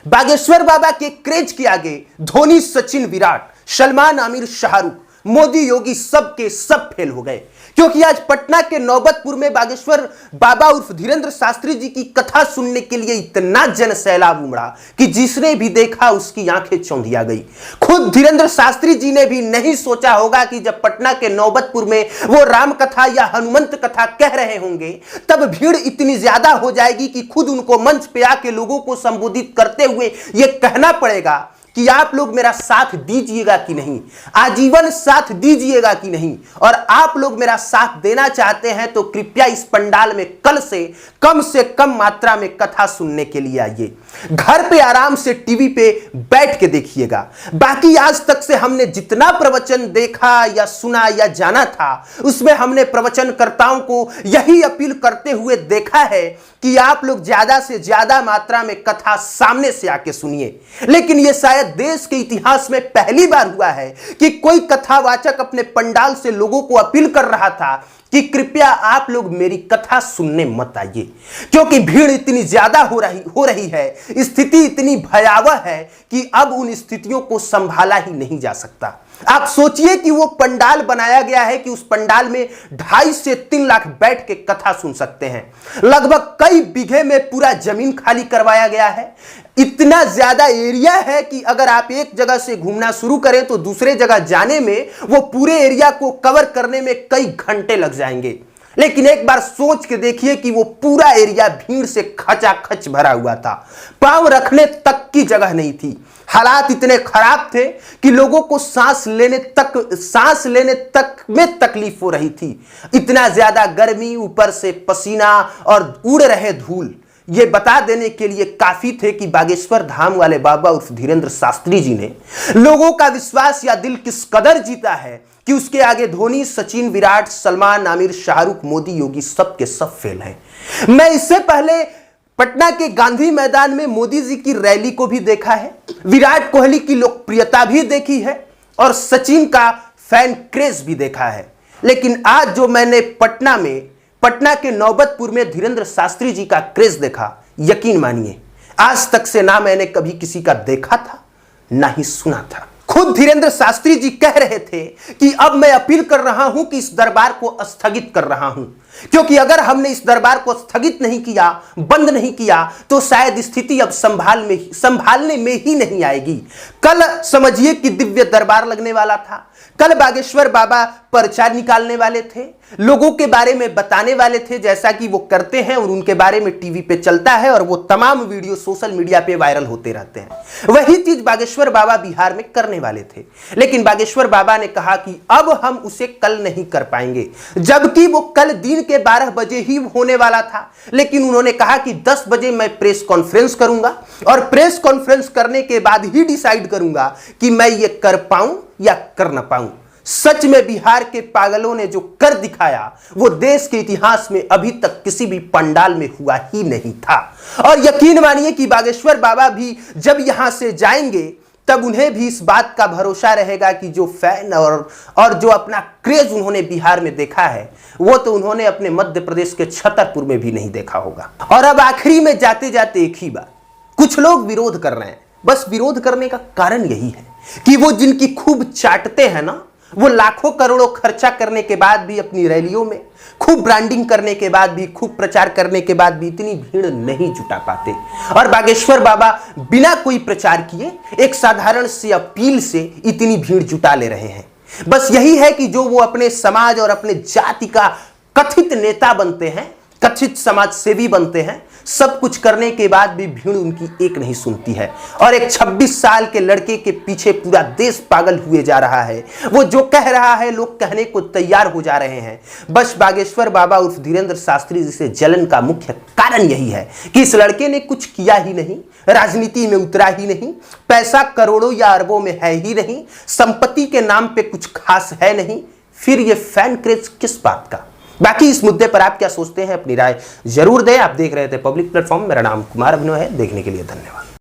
बागेश्वर बाबा के क्रेज के आगे धोनी, सचिन, विराट, सलमान, आमिर, शाहरुख, मोदी, योगी सब के सब फेल हो गए। क्योंकि आज पटना के नौबतपुर में बागेश्वर बाबा उर्फ धीरेंद्र शास्त्री जी की कथा सुनने के लिए इतना जन सैलाब उमड़ा कि जिसने भी देखा उसकी आंखें चौंधिया गई। खुद धीरेंद्र शास्त्री जी ने भी नहीं सोचा होगा कि जब पटना के नौबतपुर में वो राम कथा या हनुमंत कथा कह रहे होंगे तब भीड़ इतनी ज्यादा हो जाएगी कि खुद उनको मंच पे आके लोगों को संबोधित करते हुए यह कहना पड़ेगा कि आप लोग मेरा साथ दीजिएगा कि नहीं, आजीवन साथ दीजिएगा कि नहीं, और आप लोग मेरा साथ देना चाहते हैं तो कृपया इस पंडाल में कल से कम मात्रा में कथा सुनने के लिए आइए। घर पे आराम से टीवी पे बैठ के देखिएगा। बाकी आज तक से हमने जितना प्रवचन देखा या सुना या जाना था उसमें हमने प्रवचनकर्ताओं को यही अपील करते हुए देखा है कि आप लोग ज्यादा से ज्यादा मात्रा में कथा सामने से आके सुनिए। लेकिन यह शायद देश के इतिहास में पहली बार हुआ है कि कोई कथावाचक अपने पंडाल से लोगों को अपील कर रहा था कि कृपया आप लोग मेरी कथा सुनने मत आइए, क्योंकि भीड़ इतनी ज्यादा हो रही है, स्थिति इतनी भयावह है कि अब उन स्थितियों को संभाला ही नहीं जा सकता। आप सोचिए कि वो पंडाल बनाया गया है कि उस पंडाल में 2.5 से 3 लाख बैठ के कथा सुन सकते हैं। लगभग कई बीघे में पूरा जमीन खाली करवाया गया है। इतना ज्यादा एरिया है कि अगर आप एक जगह से घूमना शुरू करें तो दूसरे जगह जाने में, वो पूरे एरिया को कवर करने में कई घंटे लग जाएंगे। लेकिन एक बार सोच के देखिए कि वो पूरा एरिया भीड़ से खचाखच भरा हुआ था, पांव रखने तक की जगह नहीं थी। हालात इतने खराब थे कि लोगों को सांस लेने तक में तकलीफ हो रही थी। इतना ज्यादा गर्मी, ऊपर से पसीना और उड़ रहे धूल, ये बता देने के लिए काफी थे कि बागेश्वर धाम वाले बाबा उर्फ धीरेंद्र शास्त्री जी ने लोगों का विश्वास या दिल किस कदर जीता है कि उसके आगे धोनी, सचिन, विराट, सलमान, आमिर, शाहरुख, मोदी, योगी सब के सब फेल हैं। मैं इससे पहले पटना के गांधी मैदान में मोदी जी की रैली को भी देखा है, विराट कोहली की लोकप्रियता भी देखी है और सचिन का फैन क्रेज भी देखा है। लेकिन आज जो मैंने पटना के नौबतपुर में धीरेंद्र शास्त्री जी का क्रेज देखा, यकीन मानिए आज तक से ना मैंने कभी किसी का देखा था ना ही सुना था। खुद धीरेंद्र शास्त्री जी कह रहे थे कि अब मैं अपील कर रहा हूं कि इस दरबार को स्थगित कर रहा हूं, क्योंकि अगर हमने इस दरबार को स्थगित नहीं किया, बंद नहीं किया, तो शायद स्थिति अब संभालने में ही नहीं आएगी। कल समझिए कि दिव्य दरबार लगने वाला था। कल बागेश्वर बाबा प्रचार निकालने वाले थे, लोगों के बारे में बताने वाले थे, जैसा कि वो करते हैं और उनके बारे में टीवी पे चलता है और वो तमाम वीडियो सोशल मीडिया पे वायरल होते रहते हैं। वही चीज बागेश्वर बाबा बिहार में करने वाले थे, लेकिन बागेश्वर बाबा ने कहा कि अब हम उसे कल नहीं कर पाएंगे, जबकि वो कल दिन के 12 बजे ही होने वाला था। लेकिन उन्होंने कहा कि 10 बजे मैं प्रेस कॉन्फ्रेंस करूंगा और प्रेस कॉन्फ्रेंस करने के बाद ही डिसाइड करूंगा कि मैं ये कर पाऊं या कर ना पाऊं। सच में बिहार के पागलों ने जो कर दिखाया वो देश के इतिहास में अभी तक किसी भी पंडाल में हुआ ही नहीं था। और यकीन मानिए कि बागेश्वर बाबा भी जब यहां से जाएंगे तब उन्हें भी इस बात का भरोसा रहेगा कि जो फैन और जो अपना क्रेज उन्होंने बिहार में देखा है वो तो उन्होंने अपने मध्य प्रदेश के छतरपुर में भी नहीं देखा होगा। और अब आखिरी में जाते जाते एक ही बात, कुछ लोग विरोध कर रहे हैं। बस विरोध करने का कारण यही है कि वो जिनकी खूब चाटते हैं ना, वो लाखों करोड़ों खर्चा करने के बाद भी अपनी रैलियों में खूब ब्रांडिंग करने के बाद भी, खूब प्रचार करने के बाद भी इतनी भीड़ नहीं जुटा पाते। और बागेश्वर बाबा बिना कोई प्रचार किए एक साधारण सी अपील से इतनी भीड़ जुटा ले रहे हैं। बस यही है कि जो वो अपने समाज और अपने जाति का कथित नेता बनते हैं, कथित समाज सेवी बनते हैं, सब कुछ करने के बाद भी भीड़ उनकी एक नहीं सुनती है। और एक 26 साल के लड़के के पीछे पूरा देश पागल हुए जा रहा है। वो जो कह रहा है लोग कहने को तैयार हो जा रहे हैं। बस बागेश्वर बाबा उर्फ धीरेंद्र शास्त्री जी से जलन का मुख्य कारण यही है कि इस लड़के ने कुछ किया ही नहीं, राजनीति में उतरा ही नहीं, पैसा करोड़ों या अरबों में है ही नहीं, संपत्ति के नाम पे कुछ खास है नहीं, फिर ये फैन क्रेज किस बात का। बाकी इस मुद्दे पर आप क्या सोचते हैं, अपनी राय जरूर दें। आप देख रहे थे पब्लिक प्लेटफॉर्म। मेरा नाम कुमार अभिनव है। देखने के लिए धन्यवाद।